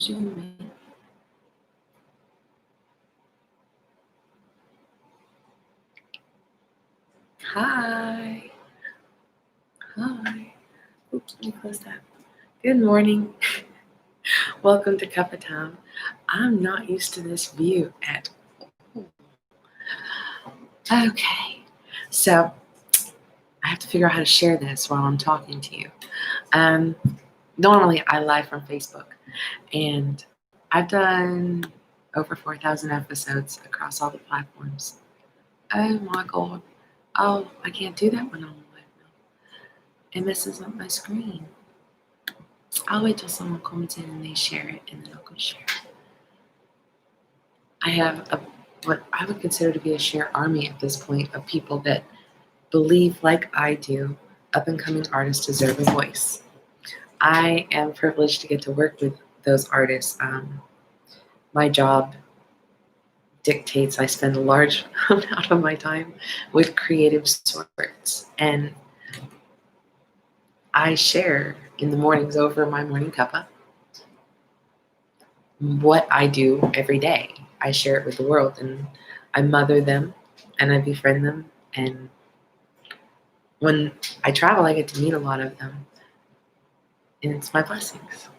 Zoom in. Hi. Hi. Oops, let me close that. Good morning. Welcome to Cuppa Time. I'm not used to this view at all. Okay. So I have to figure out how to share this while I'm talking to you. Normally I live from Facebook, and I've done over 4,000 episodes across all the platforms. Oh my God. Oh, I can't do that when I'm live now. It messes up my screen. I'll wait till someone comments in and they share it, and then I'll go share it. I have what I would consider to be a share army at this point of people that believe, like I do, up-and-coming artists deserve a voice. I am privileged to get to work with those artists. My job dictates I spend a large amount of my time with creative sorts, and I share in the mornings over my morning cuppa what I do every day. I share it with the world, and I mother them, and I befriend them, and when I travel, I get to meet a lot of them, and it's my blessings.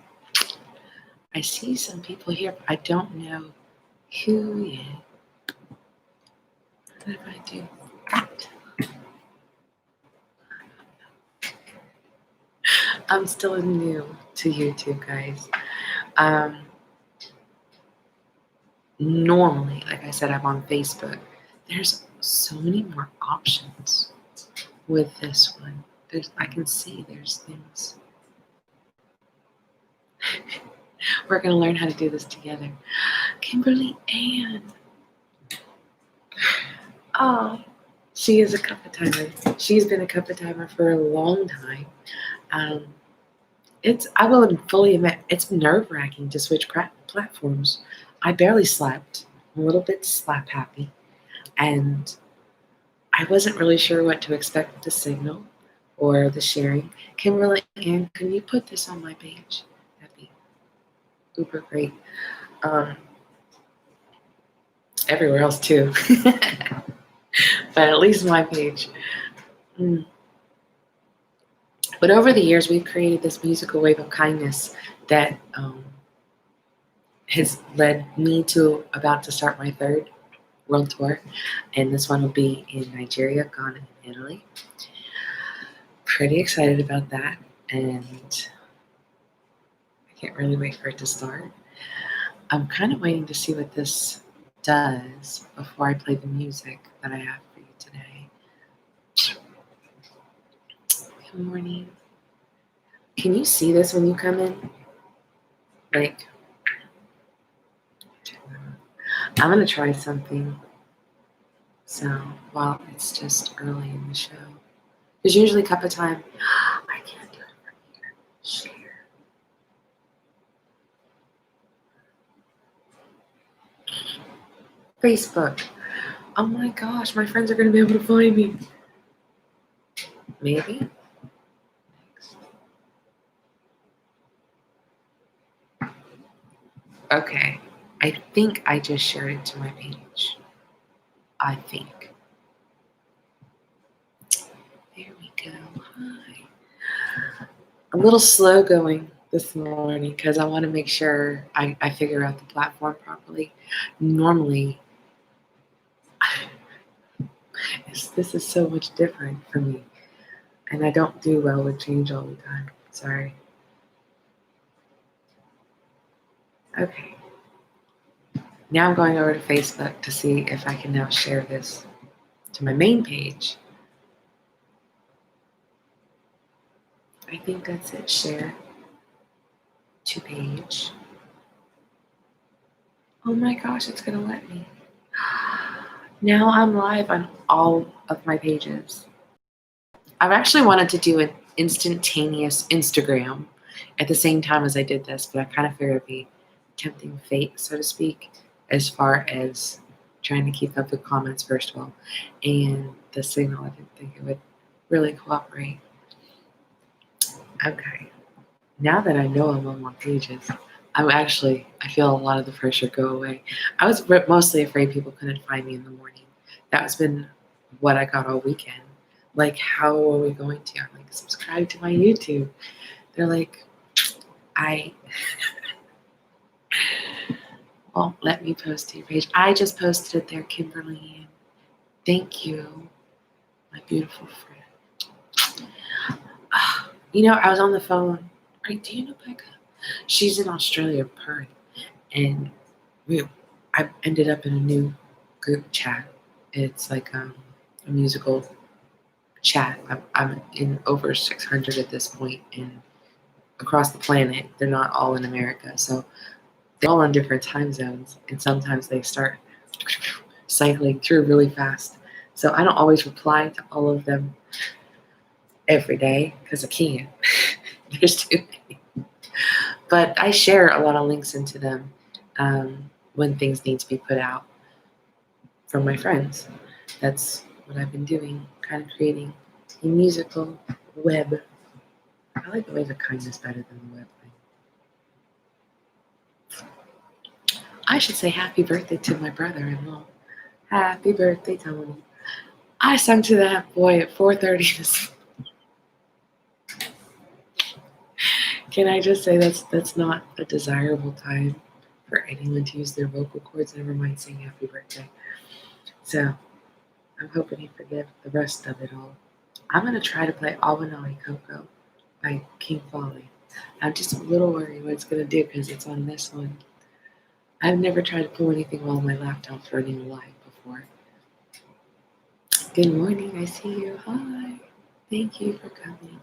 I see some people here, but I don't know who yet. What if I do that? I'm still new to YouTube, guys. Normally, like I said, I'm on Facebook. There's so many more options with this one. I can see there's things. We're going to learn how to do this together. Kimberly Ann. Oh, she is a Cuppa Timer. She's been a Cuppa Timer for a long time. I will fully admit, it's nerve-wracking to switch platforms. I barely slept. I'm a little bit slap happy. And I wasn't really sure what to expect with the signal or the sharing. Kimberly Ann, can you put this on my page? That'd be super great. Everywhere else too. But at least my page. But over the years, we've created this musical wave of kindness that has led me to about to start my third world tour. And this one will be in Nigeria, Ghana, and Italy. Pretty excited about that. And I can't really wait for it to start. I'm kind of waiting to see what this does before I play the music that I have for you today. Good morning. Can you see this when you come in? Like, I'm going to try something. So, while it's just early in the show. Because usually Cuppa Time, I can't do it from here. Share. Facebook. Oh my gosh, my friends are going to be able to find me. Maybe. Okay. I think I just shared it to my page. I think. There we go. Hi. A little slow going this morning because I want to make sure I figure out the platform properly. Normally, this is so much different for me. And I don't do well with change all the time. Sorry. Okay. Now I'm going over to Facebook to see if I can now share this to my main page. I think that's it. Share to page. Oh my gosh, it's going to let me. Now I'm live on all of my pages. I've actually wanted to do an instantaneous Instagram at the same time as I did this, but I kind of figured it'd be tempting fate, so to speak, as far as trying to keep up with comments first of all, and the signal, I didn't think it would really cooperate. Okay, now that I know I'm on more pages, I feel a lot of the pressure go away. I was mostly afraid people couldn't find me in the morning. That's been what I got all weekend. Like, how are we going to? I'm like, subscribe to my YouTube. They're like, I won't let me post to your page. I just posted it there, Kimberly. Thank you, my beautiful friend. You know, I was on the phone. Right, do you know Becca? She's in Australia, Perth, and I ended up in a new group chat. It's like a musical chat. I'm in over 600 at this point, and across the planet. They're not all in America, so they're all on different time zones, and sometimes they start cycling through really fast. So I don't always reply to all of them every day because I can't. There's too many. But I share a lot of links into them when things need to be put out from my friends. That's what I've been doing, kind of creating a musical web. I like the wave of kindness better than the web thing. I should say happy birthday to my brother-in-law. Happy birthday, Tony. I sung to that boy at 4:30 this morning. Can I just say that's not a desirable time for anyone to use their vocal cords, never mind saying happy birthday. So I'm hoping he forgives the rest of it all. I'm going to try to play Awanali Coco by King Folly. I'm just a little worried what it's going to do because it's on this one. I've never tried to pull anything while my laptop's running live before. Good morning, I see you. Hi. Thank you for coming.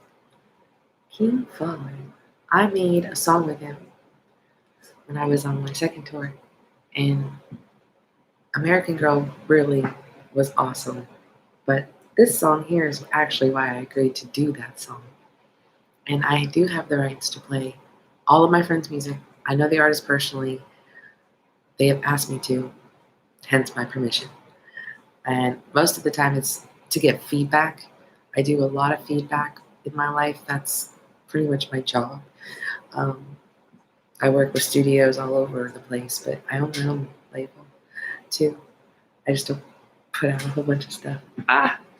King Folly. I made a song with him when I was on my second tour, and American Girl really was awesome. But this song here is actually why I agreed to do that song. And I do have the rights to play all of my friends' music. I know the artist personally. They have asked me to, hence my permission. And most of the time it's to get feedback. I do a lot of feedback in my life. That's pretty much my job. I work with studios all over the place, but I own my own label too. I just don't put out a whole bunch of stuff.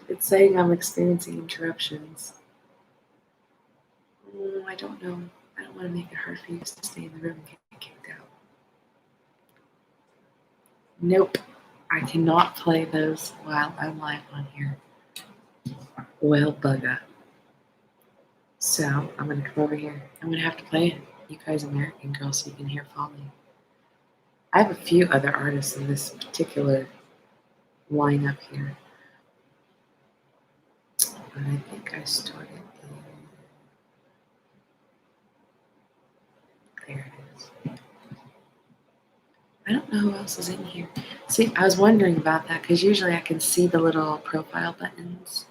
It's saying I'm experiencing interruptions. I don't know. I don't want to make it hard for you to stay in the room and get kicked out. Nope. I cannot play those while I'm live on here. Well, bugger. So I'm going to come over here. I'm going to have to play You Guys American Girl so you can hear Folly. I have a few other artists in this particular lineup here. But I think I started there it is. I don't know who else is in here. See, I was wondering about that because usually I can see the little profile buttons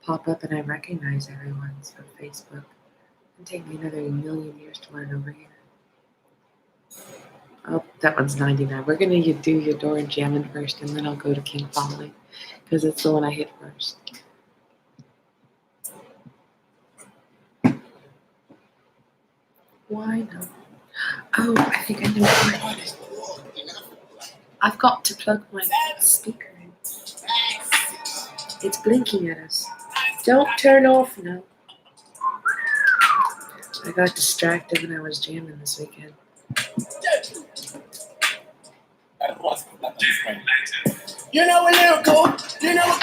pop up and I recognize everyone's from Facebook. It'll take me another million years to learn over here. Oh, that one's 99. We're going to do Eudora and Jammin' first, and then I'll go to King Folly because it's the one I hit first. Why not? Oh, I think I know what it is. I've got to plug my speaker in. It's blinking at us. Don't turn off now. I got distracted when I was jamming this weekend.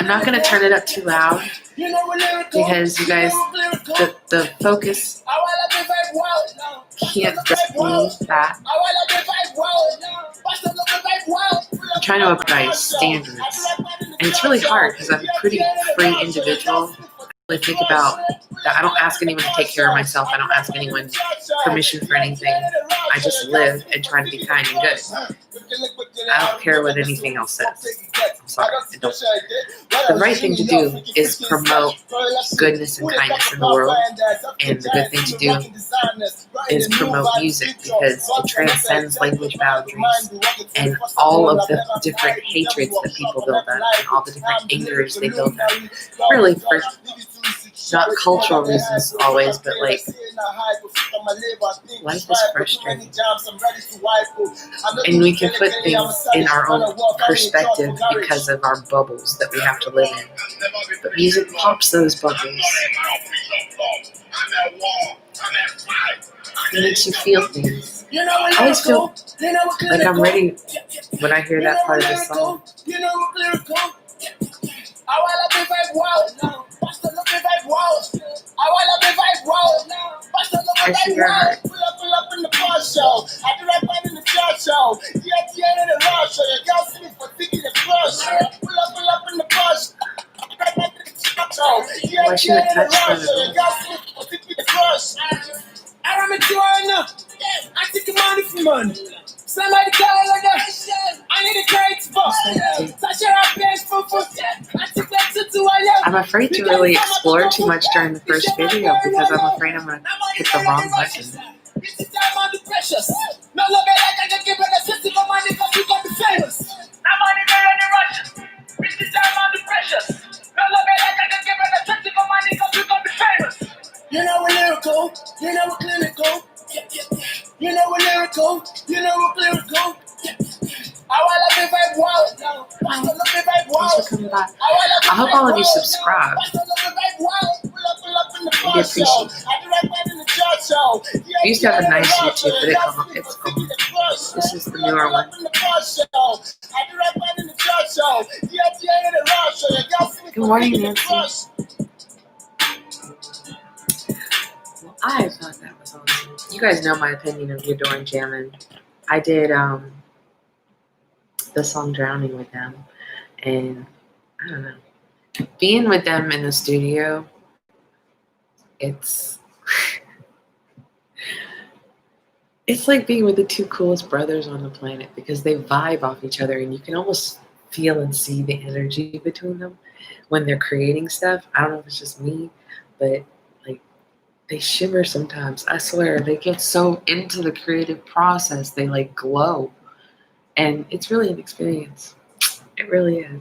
I'm not going to turn it up too loud because you guys, the focus can't me that. I'm trying to abide standards. And it's really hard because I'm a pretty free individual. I think about that. I don't ask anyone to take care of myself. I don't ask anyone permission for anything. I just live and try to be kind and good. I don't care what anything else says. I'm sorry. I don't. The right thing to do is promote goodness and kindness in the world. And the good thing to do is promote music because it transcends language boundaries and all of the different hatreds that people build up and all the different angers they build up. Really, for not cultural reasons always, but like life is frustrating. And we can put things in our own perspective because of our bubbles that we have to live in. But music pops those bubbles. It makes you feel things. I always feel like I'm ready when I hear that part of the song. I see your heart. Why shouldn't I touch I'm a joiner. I take your money for money. Somebody call like that. I need a great spot. I'm afraid to really explore too much during the first video because I'm afraid I'm going to hit the wrong button. You know we're lyrical, you know we're clinical. You know we're lyrical, you know we're lyrical. Thanks for coming by. I hope all of you subscribe. I appreciate it. I used to have a nice YouTube, but it's gone. This is the newer one. Good morning, Nancy. Well, I thought that was awesome. You guys know my opinion of Eudora and Jammin'. I did the song Drowning with them, and I don't know. Being with them in the studio, it's like being with the two coolest brothers on the planet because they vibe off each other and you can almost feel and see the energy between them when they're creating stuff. I don't know if it's just me, but like they shimmer sometimes. I swear, they get so into the creative process, they like glow. And it's really an experience. It really is.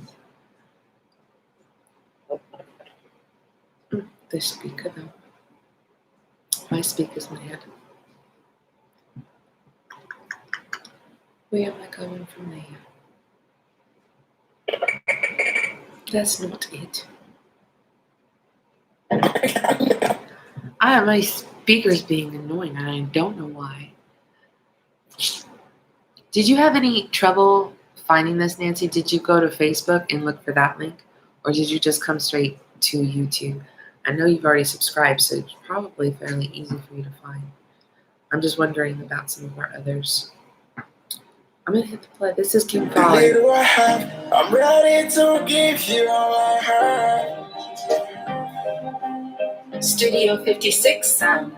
The speaker though. My speaker's mad. Where am I going from there? That's not it. My speaker's being annoying and I don't know why. Did you have any trouble finding this, Nancy? Did you go to Facebook and look for that link? Or did you just come straight to YouTube? I know you've already subscribed, so it's probably fairly easy for you to find. I'm just wondering about some of our others. I'm going to hit the play. This is King Polly. I'm ready to give you all I have. Studio 56 sound.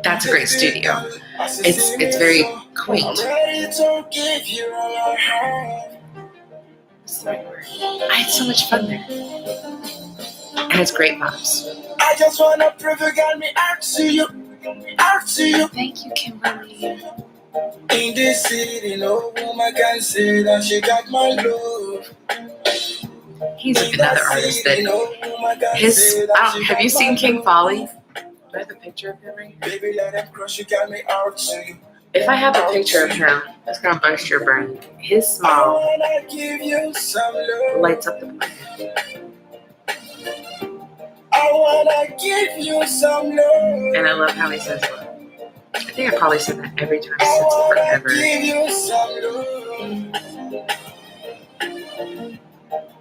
That's a great studio. It's very quaint. I'm ready to give you all I have. I had so much fun there. It has great vibes. I just want to prove you got me out to you. Out to you. Thank you, Kimberly. In this city, no woman can say that she got my love. He's another artist that have you seen King Polly? Do I have a picture of him right here? Baby, let him crush you, got me out to you. If I have a picture of him, it's gonna burst your brain. His smile lights up the planet. I wanna give you some love. And I love how he says love. I think I probably said that every time since forever.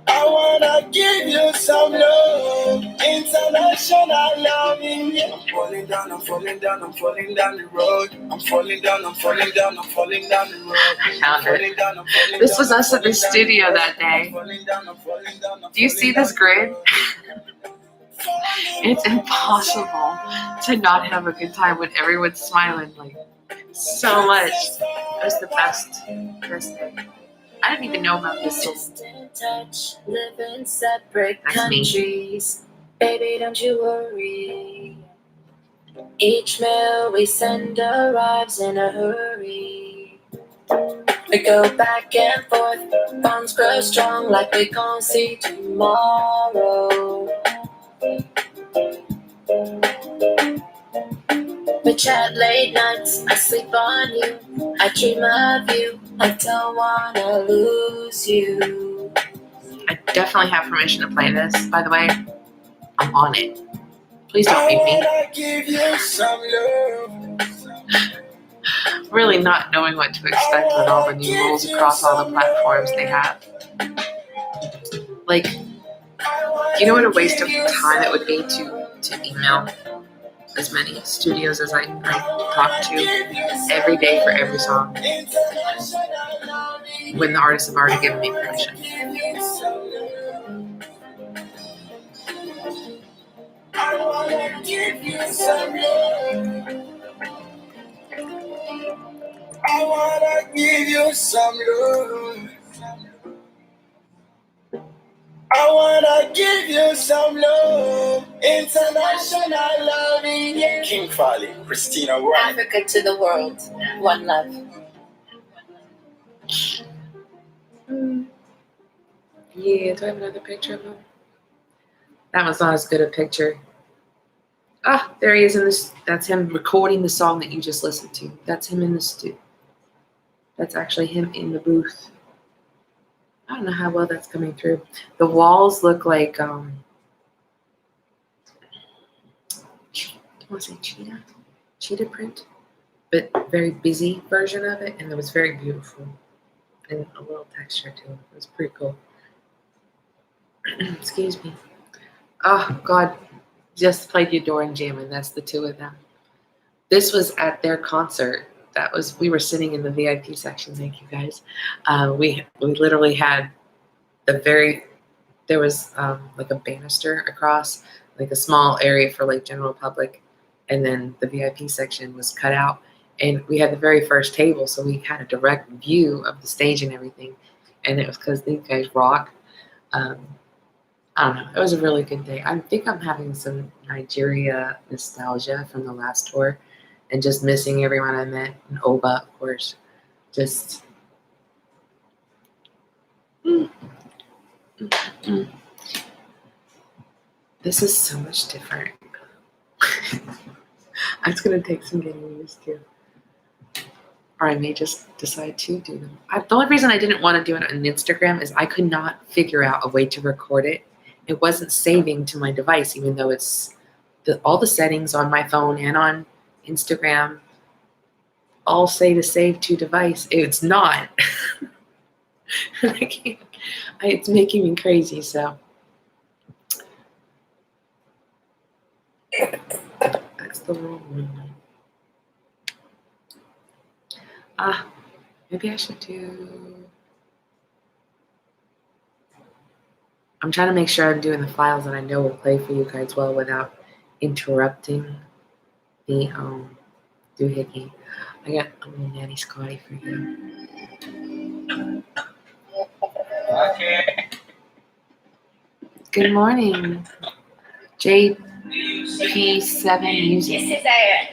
I wanna give you some love. International loving. I'm falling down, I'm falling down, I'm falling down the road. I'm falling down, I'm falling down, I'm falling down the road. I found it. This was us at the studio that day. Do you see this grid? It's impossible to not have a good time when everyone's smiling like so much. It was the best day. I didn't even know about this song. Touch, live in separate That's countries. Baby, don't you worry. Each mail we send arrives in a hurry. We go back and forth, bonds grow strong like we can't see tomorrow. We chat late nights, I sleep on you. I dream of you, I don't wanna lose you. I definitely have permission to play this, by the way. I'm on it. Please don't mute me. Give you some love. Really not knowing what to expect with all the new rules across all the platforms they have. Like, you know what a waste of time it would be to email as many studios as I talk to every day for every song when the artists have already given me permission. I wanna give you some love. I wanna give you some love. I wanna give you some love. International loving, yeah. King Fali, Christina Wright. Africa to the world, one love. Yeah, do I have another picture of him? That one's not as good a picture. Ah, there he is in this. That's him recording the song that you just listened to. That's him in the studio. That's actually him in the booth. I don't know how well that's coming through. The walls look like, I want to say cheetah print, but very busy version of it, and it was very beautiful. And a little texture to it. It was pretty cool. Excuse me. Oh, God. Just played Eudora and Jam, and that's the two of them. This was at their concert. We were sitting in the VIP section. Thank you, guys. We literally had there was like a banister across, like a small area for like general public, and then the VIP section was cut out, and we had the very first table, so we had a direct view of the stage and everything, and it was because these guys rock. I don't know. It was a really good day. I think I'm having some Nigeria nostalgia from the last tour, and just missing everyone I met, and Oba, of course. Just. This is so much different. It's going to take some getting used to. Or I may just decide to do them. The only reason I didn't want to do it on Instagram is I could not figure out a way to record it. It wasn't saving to my device, even though it's all the settings on my phone and on Instagram all say to save to device. It's not. I can't. It's making me crazy, so. That's the wrong one. Maybe I should do. I'm trying to make sure I'm doing the files that I know will play for you guys well without interrupting the doohickey. I got a little Natty Scotty for you. Okay. Good morning, JP7 Music. This is Aaron.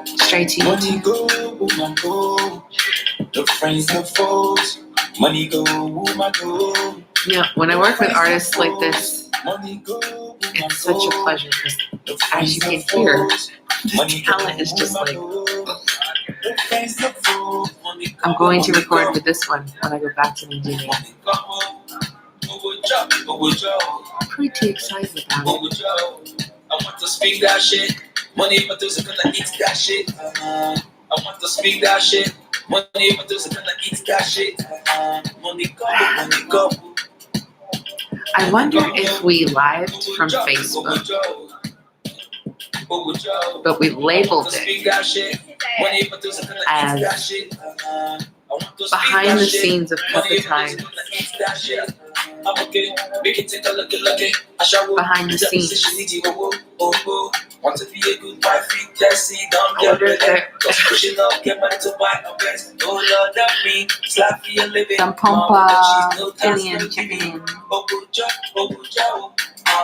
Straight to Money you. go, woman go. The friends, the foes. Money go, woman go. Yeah, when I work with artists like this, Money go, it's such a pleasure because, as you can hear, the talent is just like. I'm going to record with this one when I go back to Nigeria. I'm pretty excited about it. I want to speak that shit. Money for those who gonna eat that shit. I want to speak that shit. Money for those who gonna eat that shit. Money go. I wonder if we lived from Facebook, but we labeled it as behind the scenes of Cuppa Time. Behind the scenes. Want to be a good wife, Jesse, don't get better. Cause pushing up, get back to buy a vest. Oh Lord, that me, slap for your living. Some pompa, Killian checking in.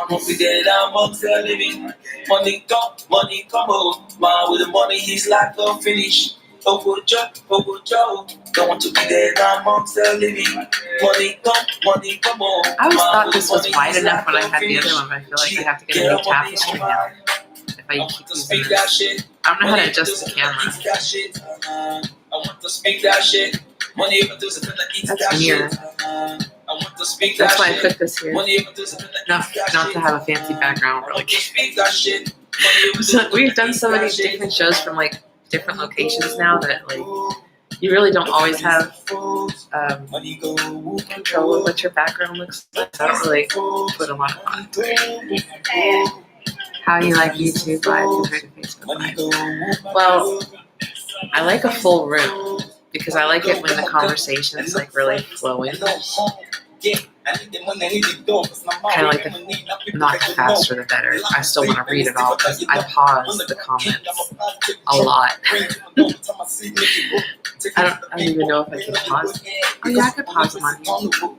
We did our moms they're living. Money come, oh. Man with the money, he's like don't finish. Don't want to be there, now mom's telling me. Money come on. I always thought this was wide enough when I had the other one, but I feel like I have to get a new tapestry now if I keep using this. I don't know how to adjust the camera. I want to speak that shit. Money even do something like eat that shit. I want to speak that shit. That's why I put this here. Money even do something like Not to have a fancy background, really. speak that shit. So we've done so many different shows from like different locations now that like you really don't always have control of what your background looks like. I don't really put a lot of thought into it. How do you like YouTube Live compared to Facebook Live? Well, I like a full room because I like it when the conversation is like really flowing. Kind of like not the faster the better. I still want to read it all because I pause the comments a lot. I don't even know if I can pause. Oh yeah, I could pause them on YouTube.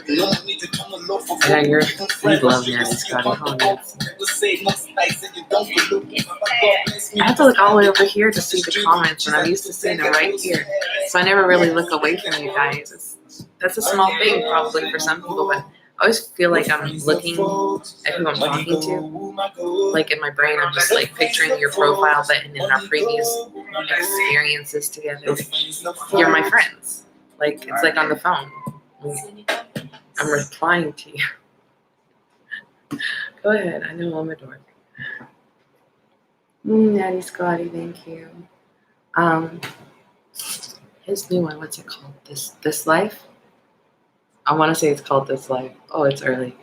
I know you love Nanny Scotty. I have to look all the way over here to see the comments, and I'm used to seeing them right here. So I never really look away from you guys. That's a small thing probably for some people, but I always feel like I'm looking at who I'm talking to. Like in my brain, I'm just like picturing your profile, but in our previous experiences together, you're my friends. Like it's like on the phone. I'm replying to you. Go ahead. I know I'm a dork. Natty Scotty, thank you. His new one, what's it called? This Life? I want to say it's called This Life. Oh, it's early.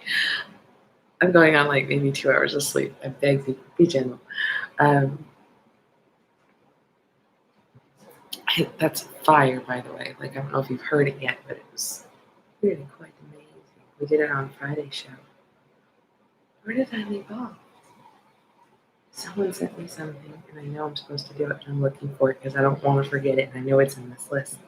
I'm going on like maybe 2 hours of sleep. I beg you, be gentle. That's fire, by the way. Like, I don't know if you've heard it yet, but it was really quite amazing. We did it on Friday's show. Where did I leave off? Someone sent me something, and I know I'm supposed to do it, and I'm looking for it because I don't want to forget it, and I know it's in this list.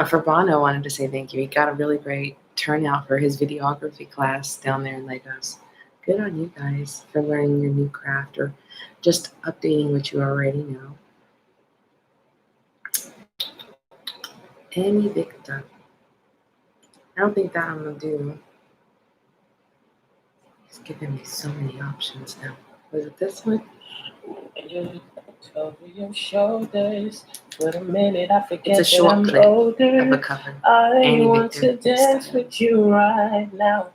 For Bono, I wanted to say thank you. He got a really great turnout for his videography class down there in Lagos. Good on you guys for learning your new craft or just updating what you already know. Amy Victor. I don't think that I'm going to do. He's giving me so many options now. Was it this one? Over your shoulders. For a minute, I forget It's a short that I'm clip older. of a cover. I Annie want Victor to dance style. with you right now.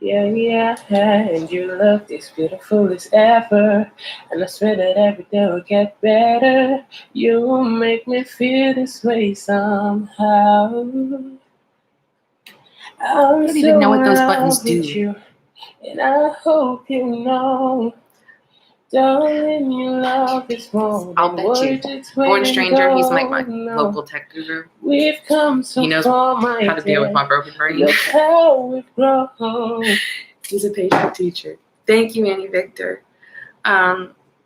Yeah, and you look as beautiful as ever. And I swear that every day will get better. You make me feel this way somehow. I don't even know what those buttons do. You, and I hope you know. Darling, your love is more I'll than bet you. words. Born Stranger, he's like my local tech guru. We've come so he knows far, how to deal with my broken brain. Look how we've grown. He's a patient teacher. Thank you, Annie Victor.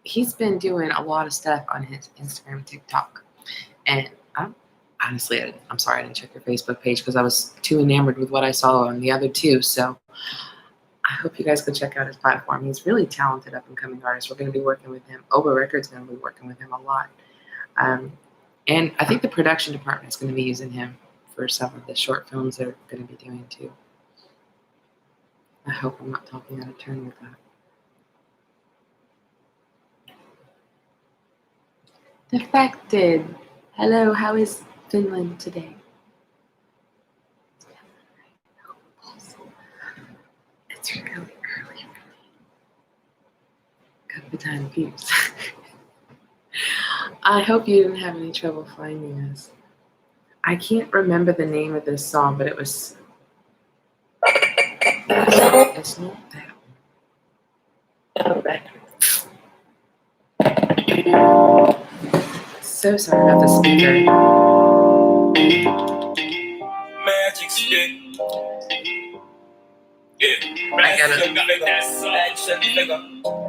He's been doing a lot of stuff on his Instagram, TikTok. And I'm sorry I didn't check your Facebook page because I was too enamored with what I saw on the other two. So I hope you guys go check out his platform. He's really talented up-and-coming artist. We're going to be working with him. Oba Records going to be working with him a lot. And I think the production department is going to be using him for some of the short films they're going to be doing too. I hope I'm not talking out of turn with that. Defected. Hello, how is Finland today? It's really early. CuppaTime First. I hope you didn't have any trouble finding us. I can't remember the name of this song, but it was. It's not that one. So sorry about the speaker. Magic stick. I get it.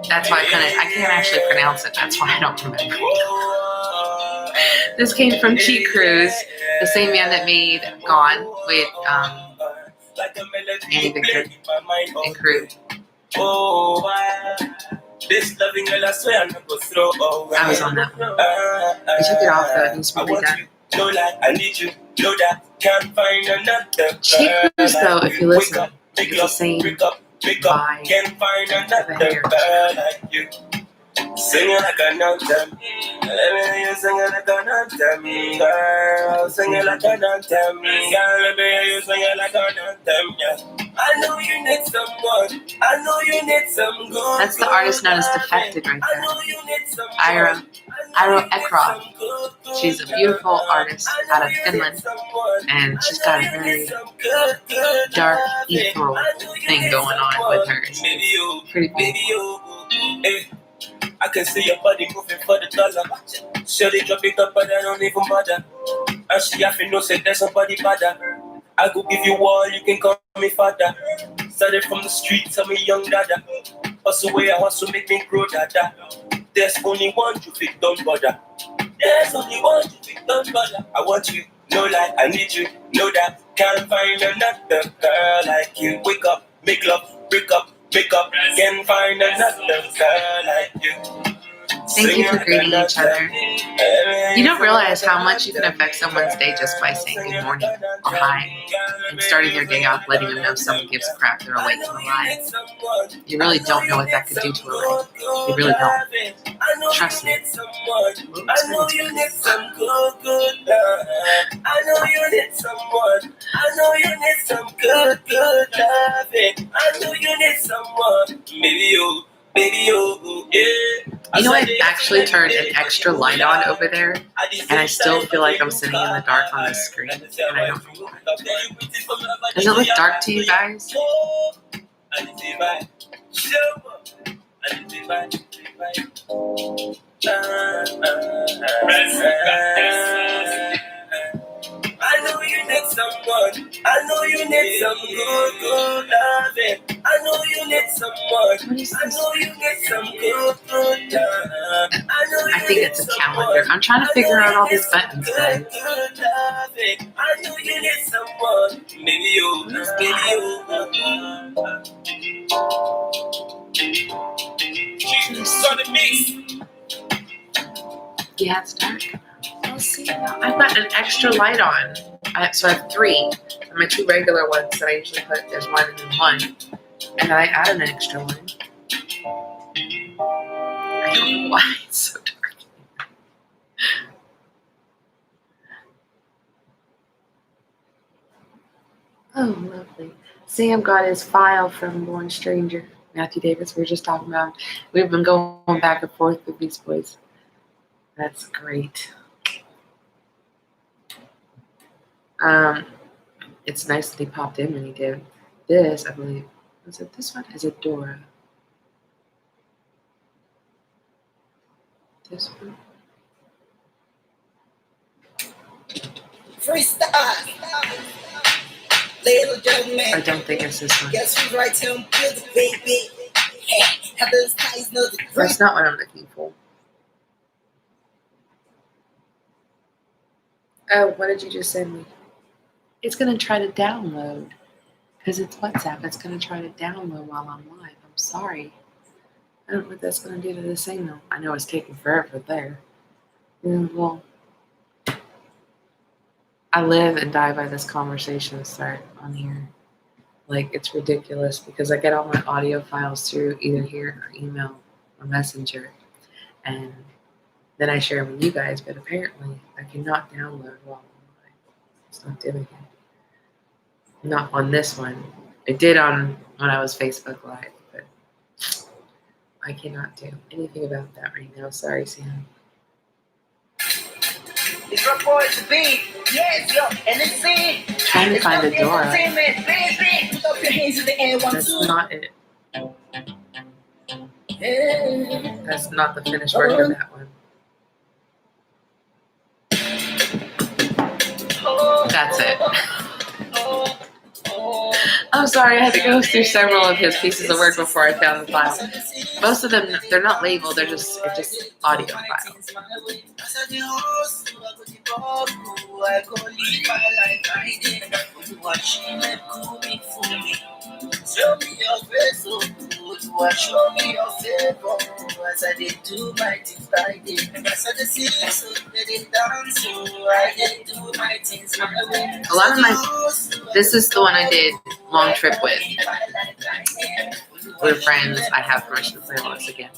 That's why I can't actually pronounce it. That's why I don't remember. This came from Cheat Cruise, the same man that made Gone with Annie Victor and crew. This loving girl, I swear I'm not gonna throw away. I was on that one. We took it off though. It needs to be redone. No lie, I need you. Know that can't find another. Cheers though, if you listen, it's the same vibe. Can't find another hair. girl like you. Sing it like an anthem. Let me hear you sing it like an anthem, girl. Sing it like an anthem, girl. Let me hear you sing it like an anthem, yeah. I know you need someone. I know you need some good. That's the artist known as Defected right there. Ira Eckroth. She's a beautiful artist out of Finland, and she's got a very dark, ethereal thing going on with her. It's pretty cool. I can see your body moving for the dollar. Surely drop it up, but I don't even bother. And she have to know, say there's somebody better. I go give you all, you can call me father. Started from the streets, I'm a young dada. Hustle way I hustle, make me grow dada. There's only one you fit, don't bother. There's only one you fit, don't bother. I want you, no lie, I need you. Know that, can't find another girl like you. Wake up, make love, break up. Pick up, can't find another girl like you. Thank you for greeting each other. You don't realize how much you can affect someone's day just by saying good morning or hi and starting their day off letting them know someone gives a crap they're awake and alive. You really don't know what that could do to a life. You really don't. Trust me. I know you need some good love. I know you need someone. I know you need some good loving. I know you need someone. Maybe you, yeah. You know, I actually turned an extra light on over there, and I still feel like I'm sitting in the dark on the screen, and I don't know why. Does it look dark to you guys? I know you need someone. I know you need some good loving. I know you need someone. I know you need some good love. I think it's a calendar. I'm trying to figure out all these buttons, guys. I know you need someone. Maybe you. Yeah, it's dark. I'll see now. I've got an extra light on. So I have 3. And my 2 regular ones that I usually put, there's 1 and then 1. And then I added an extra one. I don't know why it's so dark. Oh, lovely. Sam got his file from Born Stranger. Matthew Davis, we were just talking about. We've been going back and forth with these boys. That's great. It's nice that he popped in when he did. This, I believe, was it this one? Is it Dora? This one? Freestyle. Ladies and gentlemen, I don't think it's this one. guess who's right to him? Baby. Hey, have those ties know the That's not what I'm looking for. Oh, what did you just send me? It's going to try to download. Because it's WhatsApp. It's going to try to download while I'm live. I'm sorry. I don't know what that's going to do to the signal. I know it's taking forever there. Yeah, well, I live and die by this conversation start on here. Like, it's ridiculous because I get all my audio files through either here or email or messenger. And then I share them with you guys, but apparently I cannot download while I'm live. It's not doing it. Not on this one. It did on when I was Facebook Live, but I cannot do anything about that right now. Sorry, Sam. It's your boy to be. Yes, yo, and it's C. Trying to find a door. Put up your hands in the air, 1, That's 2. not it. Yeah. That's not the finished work of that one. That's it. I'm sorry, I had to go through several of his pieces of work before I found the file. Most of them, they're not labeled, they're just audio files. show me your favor as I did do my things by day. As I did sing, so they did dance, so I did do my things my way. A lot of this is the one I did long trip with. We're friends. I have permission to play once again.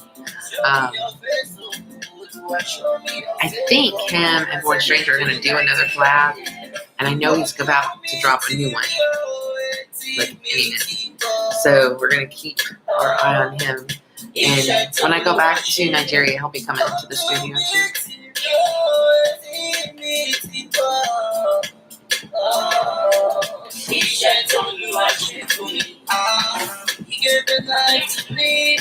I think him and Boy Stranger are going to do another collab, and I know he's about to drop a new one. Like any minute. So we're going to keep our eye on him. And when I go back to Nigeria, he'll be coming into the studio too. He shines on you, I shine to me. He gave the life to me.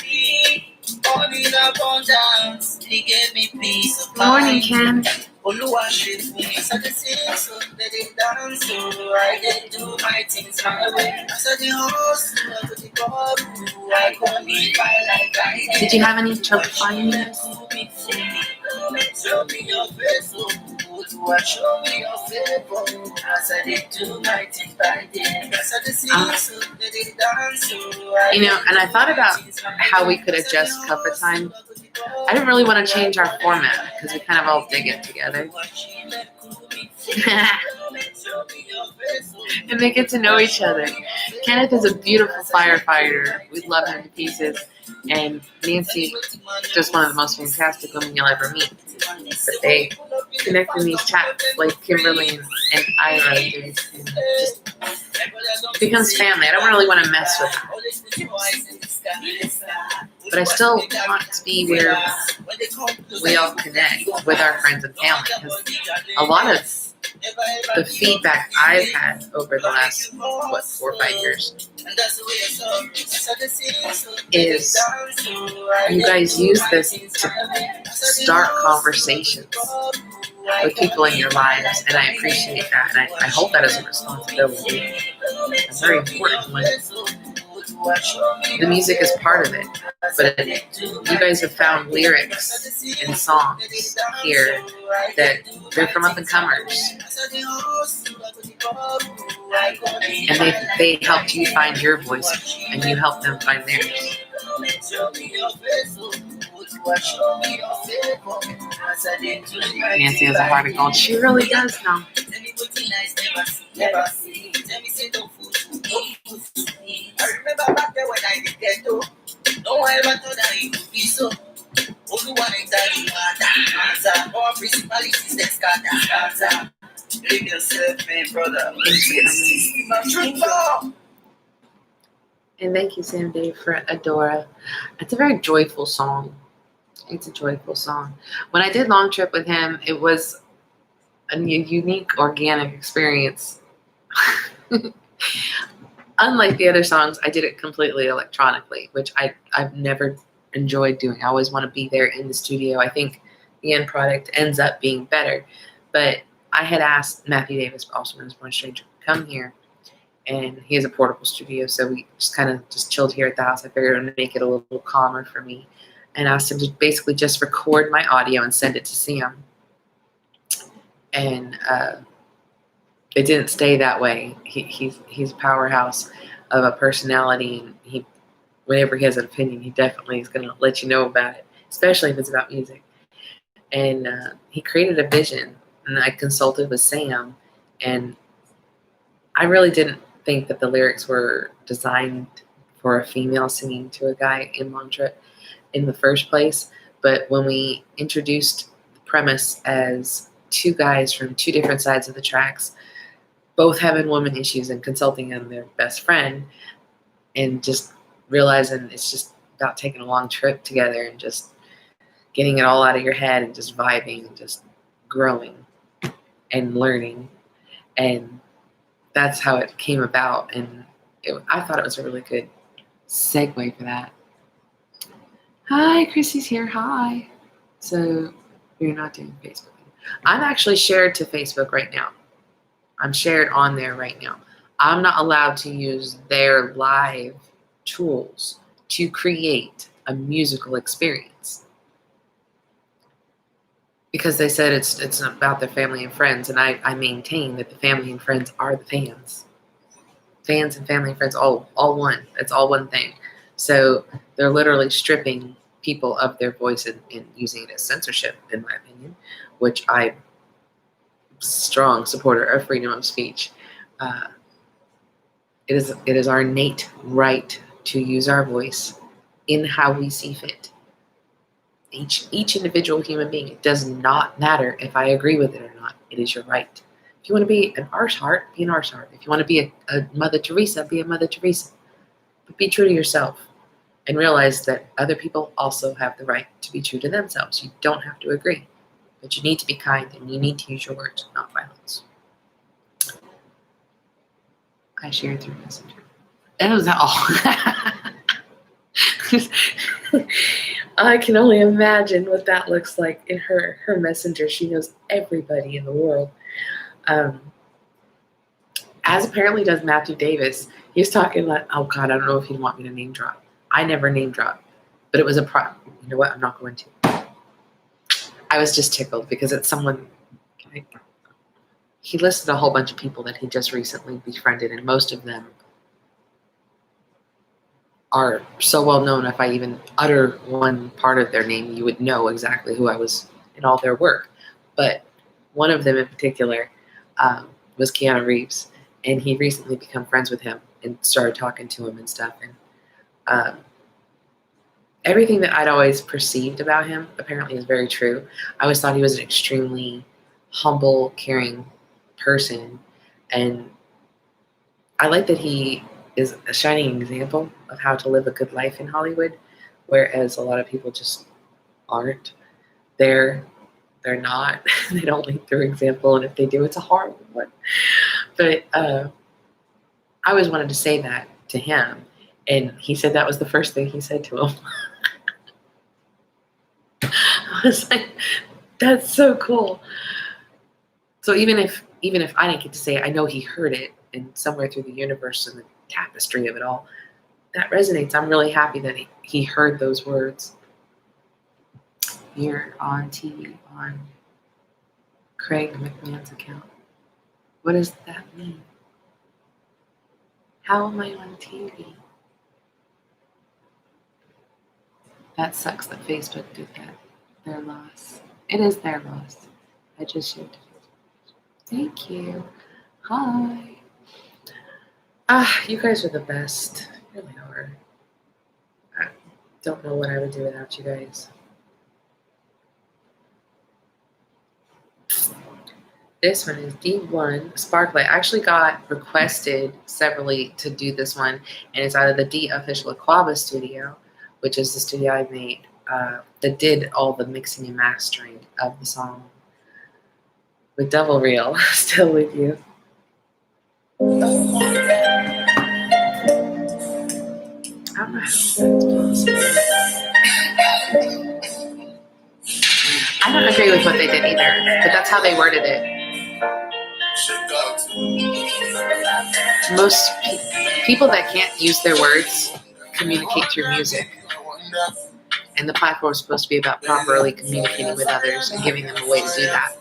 All in abundance, he gave me peace of mind. Morning, Ken. Oluwa shit me, so the same, so they did dance, so I did do my things my way. I said the horse, I put the ball, I couldn't live my life I did. Did you have any trouble finding this? Show me your face, Oluwa, show me your favor. As I did do my things I did. I said the same, so they did dance, so I You know, and I thought about how we could adjust Cuppa Time. I didn't really want to change our format because we kind of all dig it together. And they get to know each other. Kenneth is a beautiful firefighter. We love him to pieces. And Nancy, just one of the most fantastic women you'll ever meet. But they connect in these chats like Kimberly and Ira do. And just becomes family. I don't really want to mess with them. But I still want to be where we all connect with our friends and family. Because a lot of the feedback I've had over the last, 4 or 5 years is you guys use this to start conversations with people in your lives, and I appreciate that, and I hope that is a responsibility, a very important one. The music is part of it, but you guys have found lyrics and songs here that they're from up and comers, and they helped you find your voice, and you helped them find theirs. Nancy has a heart of gold. She really does now. I remember back then when I did get to. No one ever thought that it would be so. Only one exactly answer. All principalities that scatter. Leave yourself, man, brother. And thank you, Sam Dave, for Adora. It's a very joyful song. It's a joyful song. When I did Long Trip with him, it was a unique, organic experience. Unlike the other songs, I did it completely electronically, which I've never enjoyed doing. I always want to be there in the studio. I think the end product ends up being better. But I had asked Matthew Davis, also known as Born Stranger, to come here. And he has a portable studio, so we just kind of just chilled here at the house. I figured it would make it a little calmer for me. And asked him to basically just record my audio and send it to Sam. And it didn't stay that way. He's a powerhouse of a personality, and whenever he has an opinion, he definitely is going to let you know about it, especially if it's about music. And he created a vision, and I consulted with Sam, and I really didn't think that the lyrics were designed for a female singing to a guy in Long Trip in the first place. But when we introduced the premise as 2 guys from 2 different sides of the tracks, both having woman issues and consulting on their best friend, and just realizing it's just about taking a long trip together and just getting it all out of your head and just vibing and just growing and learning. And that's how it came about. And I thought it was a really good segue for that. Hi, Chrissy's here. Hi. So you're not doing Facebook. I'm actually shared to Facebook right now. I'm shared on there right now. I'm not allowed to use their live tools to create a musical experience because they said it's about their family and friends, and I maintain that the family and friends are the fans. Fans and family and friends, all one. It's all one thing. So they're literally stripping people of their voice and using it as censorship, in my opinion, which I'm strong supporter of freedom of speech. It is our innate right to use our voice in how we see fit. Each individual human being, it does not matter if I agree with it or not. It is your right. If you want to be an arseheart, be an arseheart. If you want to be a Mother Teresa, be a Mother Teresa. But be true to yourself and realize that other people also have the right to be true to themselves. You don't have to agree, but you need to be kind and you need to use your words, not violence. I shared through Messenger. That was all. I can only imagine what that looks like in her Messenger. She knows everybody in the world. As apparently does Matthew Davis. He was talking like, oh God, I don't know if he'd want me to name drop. I never name drop, but it was a problem. You know what? I'm not going to. I was just tickled because it's someone. He listed a whole bunch of people that he just recently befriended, and most of them are so well known. If I even utter one part of their name, you would know exactly who I was in all their work. But one of them in particular was Keanu Reeves, and he recently become friends with him and started talking to him and stuff. And everything that I'd always perceived about him apparently is very true. I always thought he was an extremely humble, caring person, and I like that he is a shining example of how to live a good life in Hollywood, whereas a lot of people just aren't. They're not. They don't lead through example, and if they do, it's a horrible one. But I always wanted to say that to him, and he said that was the first thing he said to him. I was like, that's so cool. So even if I didn't get to say it, I know he heard it, and somewhere through the universe and the tapestry of it all, that resonates. I'm really happy that he heard those words. You're on TV on Craig McMahon's account. What does that mean? How am I on TV? That sucks that Facebook did that. Their loss. It is their loss. I just shared it. Thank you. Hi. You guys are the best. You really are. I don't know what I would do without you guys. This one is D1 Sparklight. I actually got requested severally to do this one, and it's out of the D Official Aquaba studio, which is the studio I made that did all the mixing and mastering of the song. With Double Reel, Still With You. I don't know how that's possible. I don't agree with what they did either, but that's how they worded it. Most people that can't use their words communicate through music. And the platform is supposed to be about properly communicating with others and giving them a way to do that.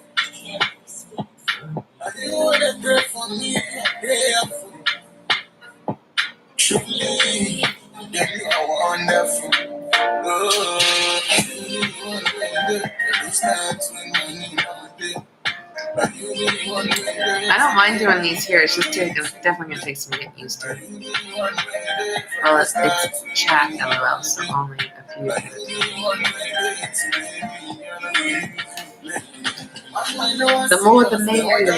I don't mind doing these here. It's just definitely going to take some getting used to. Well, it's chat, LOL, so only a few. The more the merrier.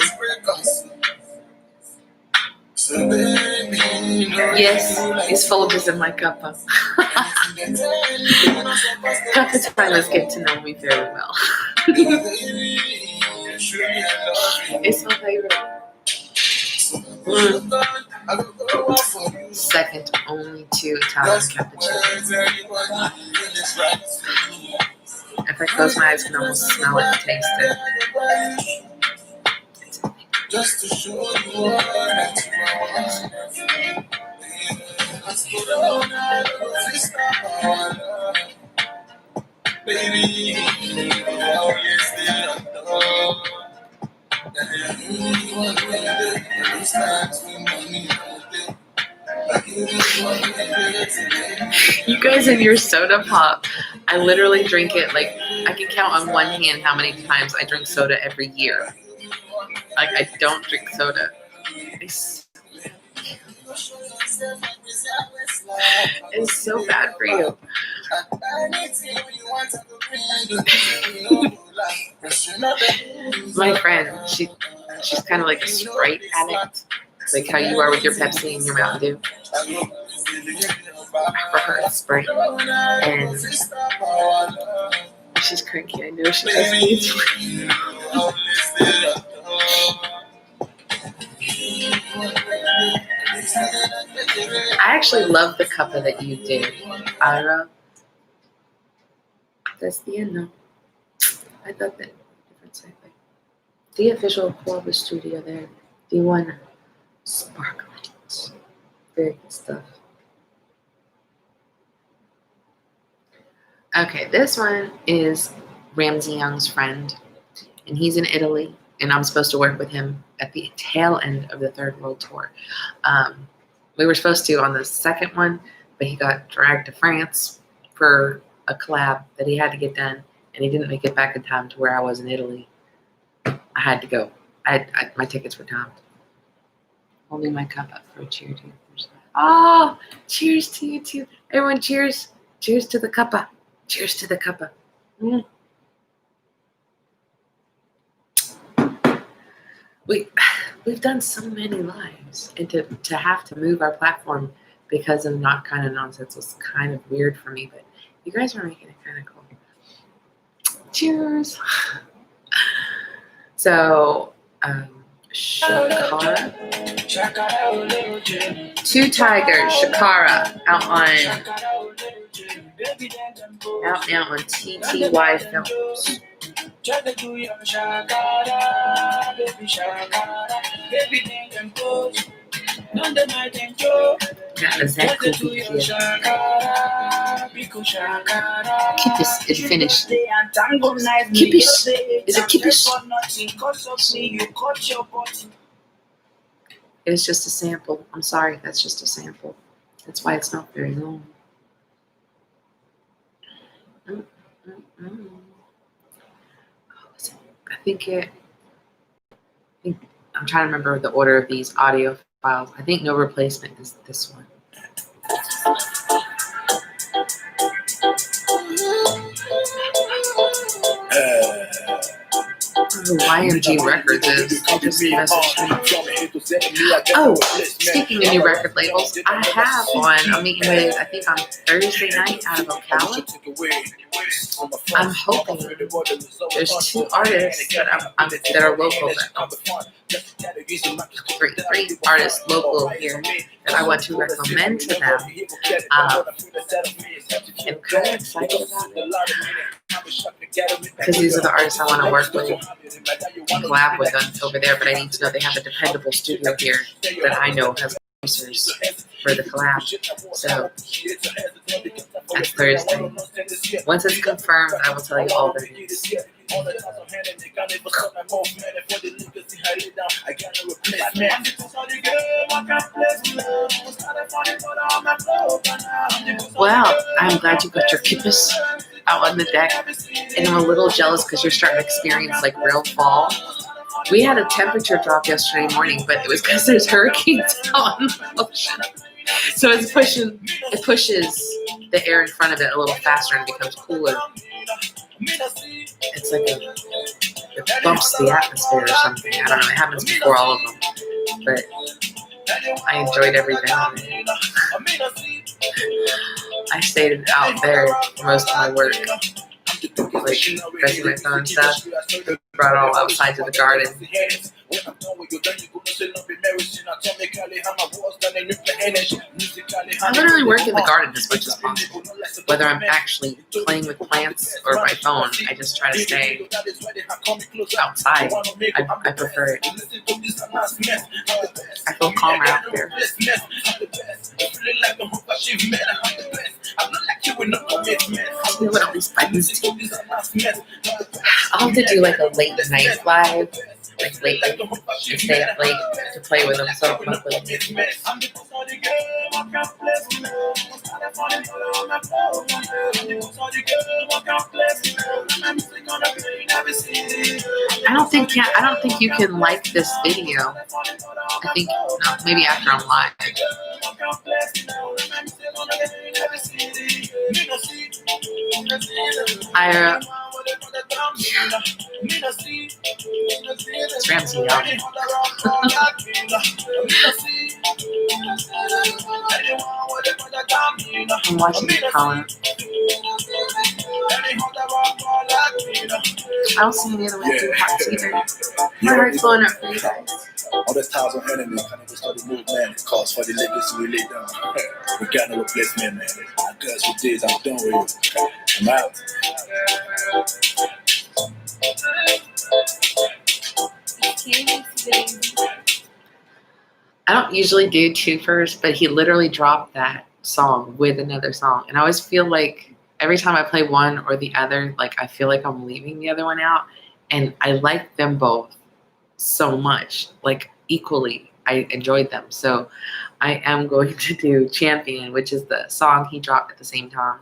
Yes, these folders in my Cuppa. Cuppa Time is getting to know me very well. It's my favorite. Second only to Italian cappuccino. If I close my eyes, I can almost smell it and taste it. Just to show you that you are baby, always still alone. You guys and your soda pop. I literally drink it like I can count on one hand how many times I drink soda every year. Like I don't drink soda. It's so bad for you. My friend, she's kind of like a Sprite addict, like how you are with your Pepsi and your Mountain Dew. For her, it's Sprite, and she's cranky. I know she doesn't need to. I actually love the cuppa that you did, Ira. That's the end, though. I thought that different side. The official Corvus studio there. D1 sparklight. Very good stuff. Okay, this one is Ramsey Young's friend, and he's in Italy, and I'm supposed to work with him at the tail end of the Third World Tour. We were supposed to on the second one, but he got dragged to France for a collab that he had to get done, and he didn't make it back in time to where I was in Italy. I had to go. My tickets were timed. Holding my cup up for a cheer to you. Oh, cheers to you too. Everyone cheers. Cheers to the cuppa. Cheers to the cuppa. Mm. We've done so many lives, and to have to move our platform because of Not Kind of Nonsense was kind of weird for me, but you guys are making it kind of cool. Cheers. So, Shakara. Two Tigers, Shakara, out now on TTY Films. That is that cool video. Kippis is finished. Kippish. Is it Kippish? It's just a sample. I'm sorry, that's just a sample. That's why it's not very long. I think I'm trying to remember the order of these audio files. I think No Replacement is this one. YMG Records is. Just messaged me. Oh, speaking of new record labels, I have one I'm meeting with, I think on Thursday night out of Ocala. I'm hoping there's two artists that are local, three artists local here that I want to recommend to them. I'm kind of excited about it because these are the artists I want to work with and collab with them over there, but I need to know they have a dependable studio here that I know has producers for the collab. So that's Thursday. Once it's confirmed, I will tell you all the news. Well, I'm glad you got your kippis out on the deck, and I'm a little jealous because you're starting to experience like real fall. We had a temperature drop yesterday morning, but it was because there's hurricanes out on the ocean. So it pushes the air in front of it a little faster and becomes cooler. It's like it bumps the atmosphere or something. I don't know. It happens before all of them, but I enjoyed every bit of it. I stayed out there for most of my work, like pressing my phone and stuff. Brought it all outside to the garden. I literally work in the garden as much as possible. Whether I'm actually playing with plants or my phone, I just try to stay outside. I prefer it. I feel calmer out there. You know what all these buttons do? I'll have to do like a late night live like lately and stay up late to play with them. So I'm up with them. I don't think you can like this video. I think no, maybe after I'm live. It's Ramsey yelling. I'm watching the color. I don't see any other way to do hearts either. My heart's blowing up for you guys. All the times on enemy, kind of just started move, man. Cause for the legacy we lay down. We got no replacement, man. Because with this, I'm done with you. I'm out. I don't usually do two first, but he literally dropped that song with another song. And I always feel like every time I play one or the other, like I feel like I'm leaving the other one out. And I like them both so much, like equally. I enjoyed them. So I am going to do Champion, which is the song he dropped at the same time.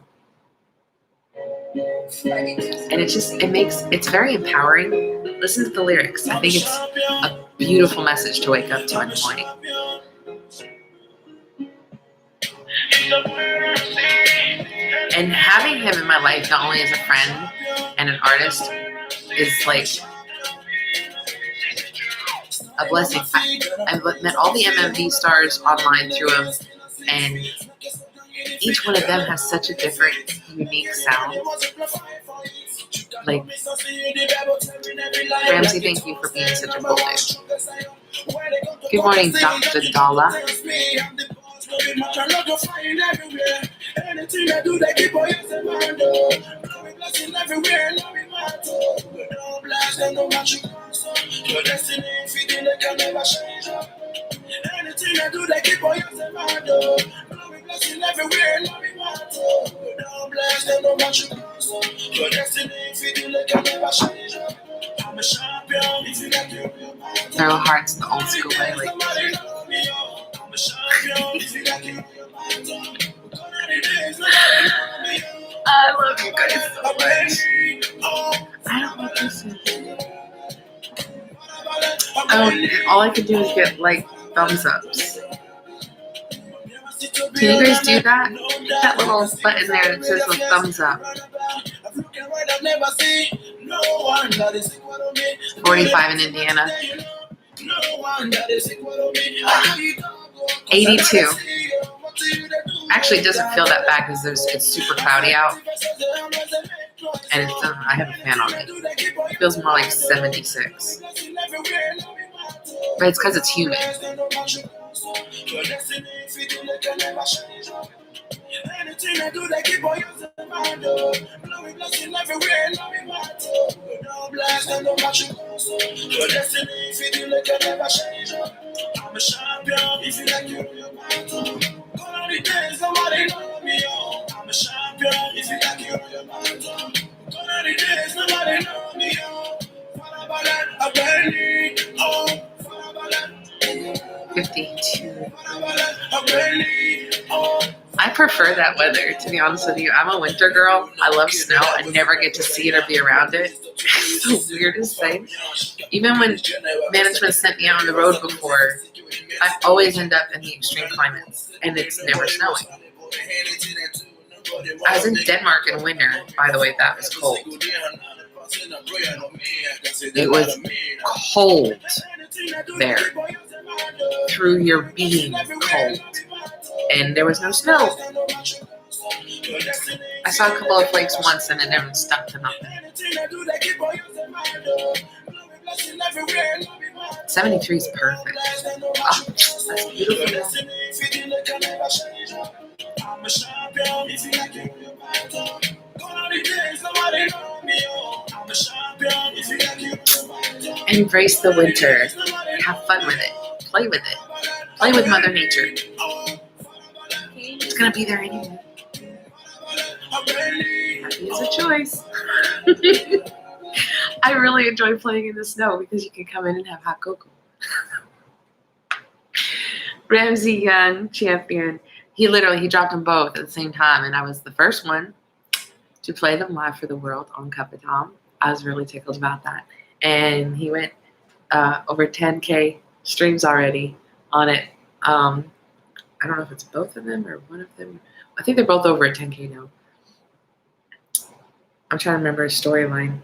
And it's very empowering. Listen to the lyrics. I think it's a beautiful message to wake up to in the morning. And having him in my life, not only as a friend and an artist, is like a blessing. I've met all the MMV stars online through him, and each one of them has such a different, unique sound. Like, Ramsey, thank you for being such a cool dude. Good morning, Dr. Dala. Anything I do, they keep on using my door. Blowing blessing everywhere, loving my door. Don't bless them, no matter your destiny, if you do, they can never change. I'm a champion, if you like you. Throw hearts the old school way, like. I'm a champion, if you like you. I love you guys so much. I don't know what this is. Oh, all I could do is get like thumbs ups. Can you guys do that? Hit that little button there that says the thumbs up. 45 in Indiana. 82. Actually, it doesn't feel that bad because it's super cloudy out. And I have a fan on it. It feels more like 76. But it's because it's humid. Anything I do, they keep on using my door. Blowing blessing everywhere, loving my door. No blast and no match. Your destiny, if you do, they can never change. I'm a champion, if you like you, you're my door. Gonna the days, nobody know me, oh. I'm a champion, if you like you, you're my door. Gonna the days, nobody know me, oh. I barely, oh. 52. I prefer that weather, to be honest with you. I'm a winter girl. I love snow. I never get to see it or be around it. It's the weirdest thing. Even when management sent me out on the road before, I always end up in the extreme climates, and it's never snowing. I was in Denmark in winter. By the way, that was cold. It was cold there. Through your being cold. And there was no snow. I saw a couple of flakes once and it never stuck to nothing. 73 is perfect. Oh, that's beautiful. Embrace the winter. Have fun with it. Play with it. Play with Mother Nature. It's gonna be there anyway. Happy is a choice. I really enjoy playing in the snow because you can come in and have hot cocoa. Ramsey Young, champion. He dropped them both at the same time, and I was the first one to play them live for the world on Cuppa Time. I was really tickled about that. And he went over 10K streams already on it. I don't know if it's both of them or one of them. I think they're both over at 10K now. I'm trying to remember a storyline.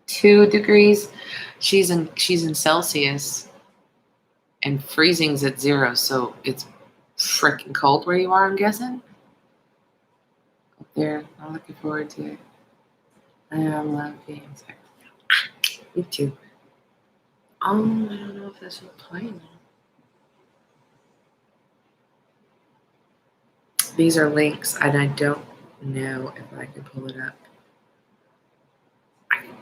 Two degrees. She's in Celsius, and freezing's at 0, so it's freaking cold where you are, I'm guessing. Up there, I'm looking forward to it. I love games. Me too. I don't know if this will play now. These are links, and I don't know if I can pull it up.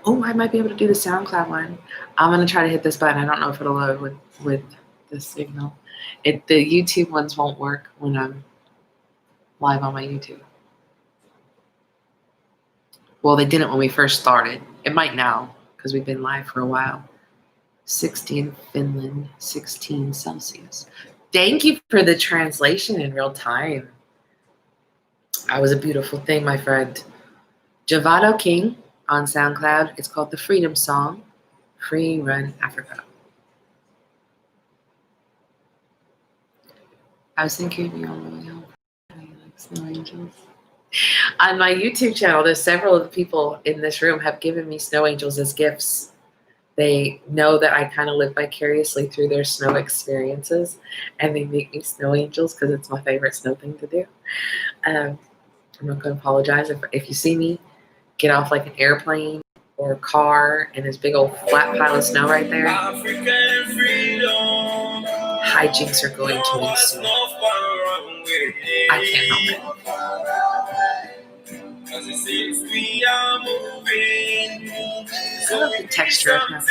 I might be able to do the SoundCloud one. I'm gonna try to hit this button. I don't know if it'll load with the signal. The YouTube ones won't work when I'm live on my YouTube. Well, they didn't when we first started. It might now because we've been live for a while. 16 Finland, 16 Celsius. Thank you for the translation in real time. That was a beautiful thing, my friend. Javato King on SoundCloud. It's called The Freedom Song. Free Run Africa. I was thinking of you on the way home. I like snow angels. On my YouTube channel, there's several of the people in this room have given me snow angels as gifts. They know that I kind of live vicariously through their snow experiences, and they make me snow angels because it's my favorite snow thing to do. I'm not going to apologize. If you see me get off like an airplane or a car and this big old flat pile of snow right there, hijinks are going to ensue. I can't help it. I love the texture of him.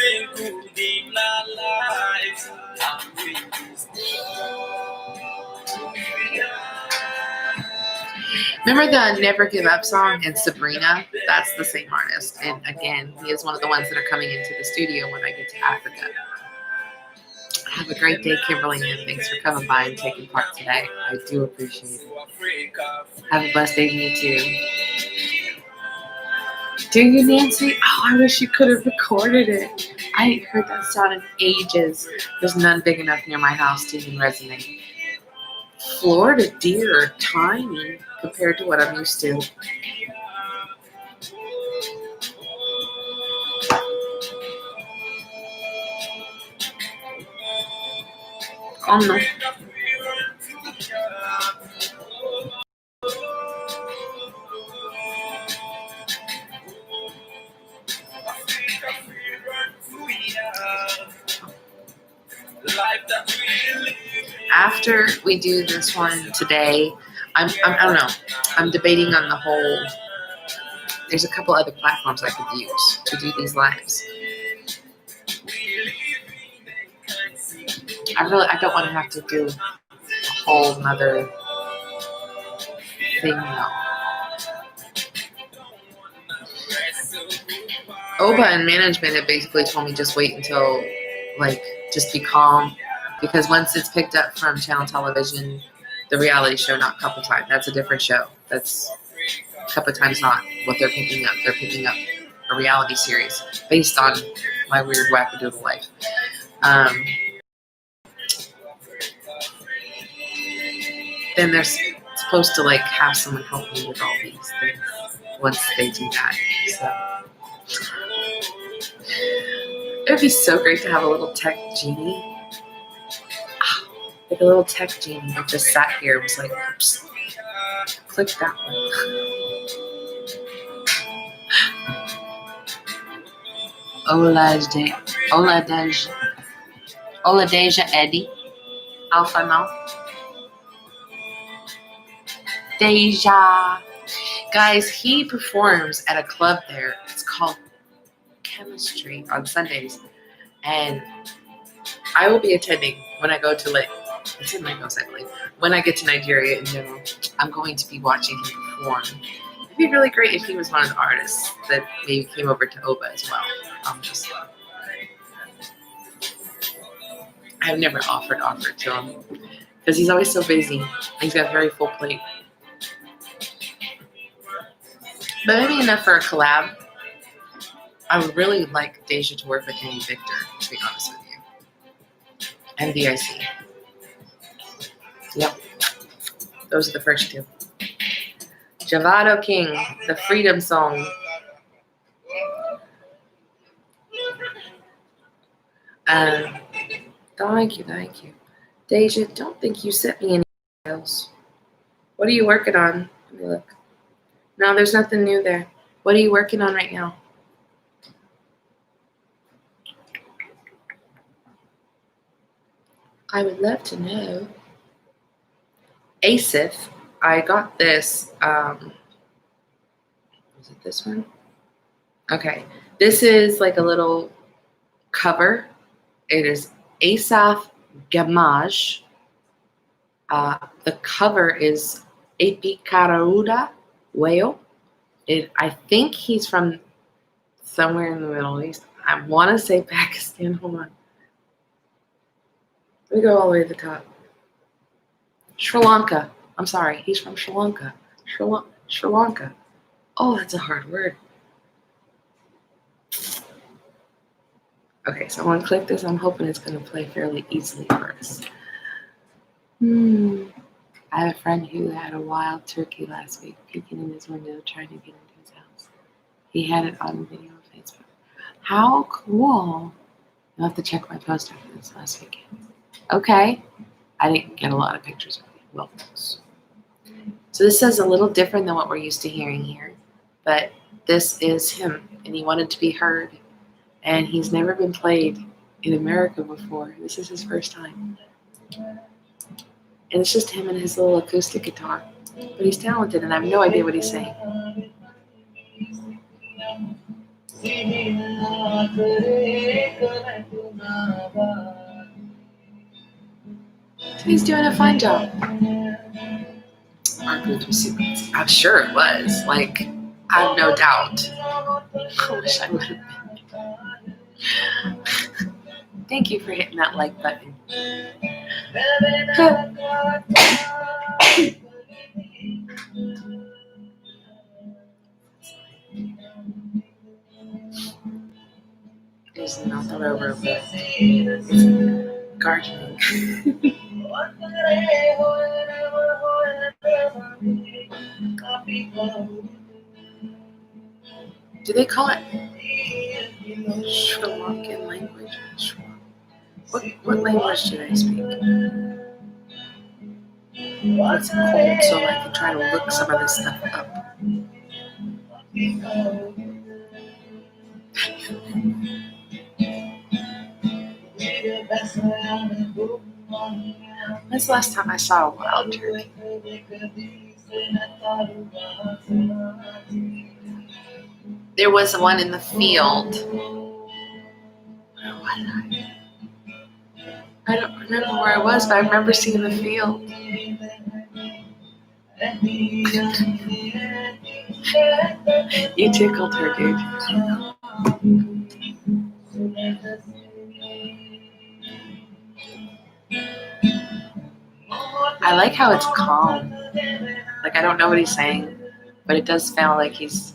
Remember the Never Give Up song and Sabrina? That's the same artist. And again, he is one of the ones that are coming into the studio when I get to Africa. Have a great day, Kimberly, and thanks for coming by and taking part today. I do appreciate it. Have a blessed day, you too. Do you, Nancy? Oh, I wish you could have recorded it. I ain't heard that sound in ages. There's none big enough near my house to even resonate. Florida deer are tiny compared to what I'm used to. Oh no. After we do this one today, I don't know. I'm debating on the whole. There's a couple other platforms I could use to do these lives. I don't want to have to do a whole nother thing now. Oba and management have basically told me just wait until, just be calm. Because once it's picked up from channel television, the reality show, not Cuppa Time, that's a different show. Cuppa Time's not what they're picking up. They're picking up a reality series based on my weird wackadoodle life. Then they're supposed to have someone help me with all these things once they do that. So it would be so great to have a little tech genie. Like a little tech genie that just sat here and was like, oops, click that one. Oladeja Eddie. Alpha now. Deja. Guys, he performs at a club there. It's called chemistry on Sundays, and I will be attending when I go to it's in Lagos, I believe. When I get to Nigeria in general, I'm going to be watching him perform. It'd be really great if he was one of the artists that maybe came over to OBA as well. I've never offered to him because he's always so busy. He's got a very full plate. But maybe enough for a collab. I would really like Deja to work with him and Victor, to be honest with you. And VIC. Yep. Those are the first two. Javado King, the Freedom Song. Thank you. Deja, don't think you sent me any emails. What are you working on? Let me look. No, there's nothing new there. What are you working on right now? I would love to know. Asif, I got this. Is it this one? Okay. This is like a little cover. It is Asaf Gamaj. The cover is Epikaruda whale. I think he's from somewhere in the Middle East. I want to say Pakistan. Hold on. Let me go all the way to the top. Sri Lanka. I'm sorry. He's from Sri Lanka. Sri Lanka. Oh, that's a hard word. Okay, so I'm going to click this. I'm hoping it's going to play fairly easily for us. I have a friend who had a wild turkey last week peeking in his window trying to get into his house. He had it on video on Facebook. How cool. You'll have to check my post after this last weekend. Okay. I didn't get a lot of pictures of it. Well, so this is a little different than what we're used to hearing here. But this is him, and he wanted to be heard. And he's never been played in America before. This is his first time. And it's just him and his little acoustic guitar. But he's talented, and I have no idea what he's saying. He's doing a fine job. Our booth was super. I'm sure it was. Like, I have no doubt. I wish I would have been. Thank you for hitting that like button. There's not the rover, but it's gardening. Do they call it Sri Lankan language? What language do they speak? It's cold, so I can try to look some of this stuff up. When's the last time I saw a wild turkey? There was one in the field. I don't remember where I was, but I remember seeing the field. You tickled her, dude. I like how it's calm. Like, I don't know what he's saying, but it does sound like he's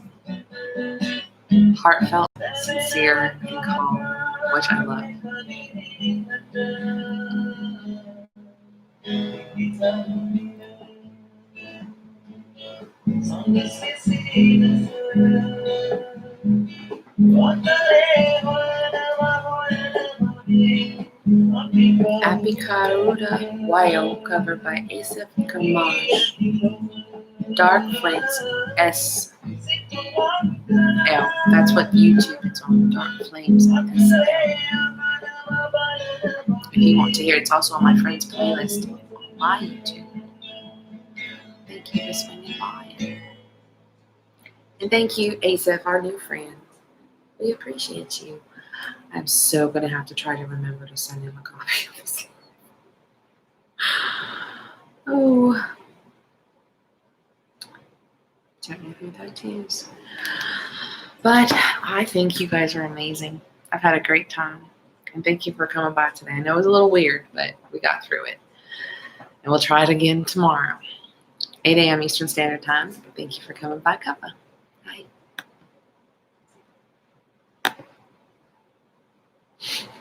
heartfelt, sincere, and calm, which I love. Apikaruda Whale, covered by Asif Kamaj. Dark Flames SL. That's what YouTube it's on. Dark Flames SL. If you want to hear it, it's also on my friend's playlist on my YouTube. Thank you for swinging by. And thank you, Asif, our new friend. We appreciate you. I'm so going to have to try to remember to send him a copy of this. Oh. Don't know who that is. But I think you guys are amazing. I've had a great time. And thank you for coming by today. I know it was a little weird, but we got through it. And we'll try it again tomorrow. 8 a.m. Eastern Standard Time. Thank you for coming by, Cuppa. Bye.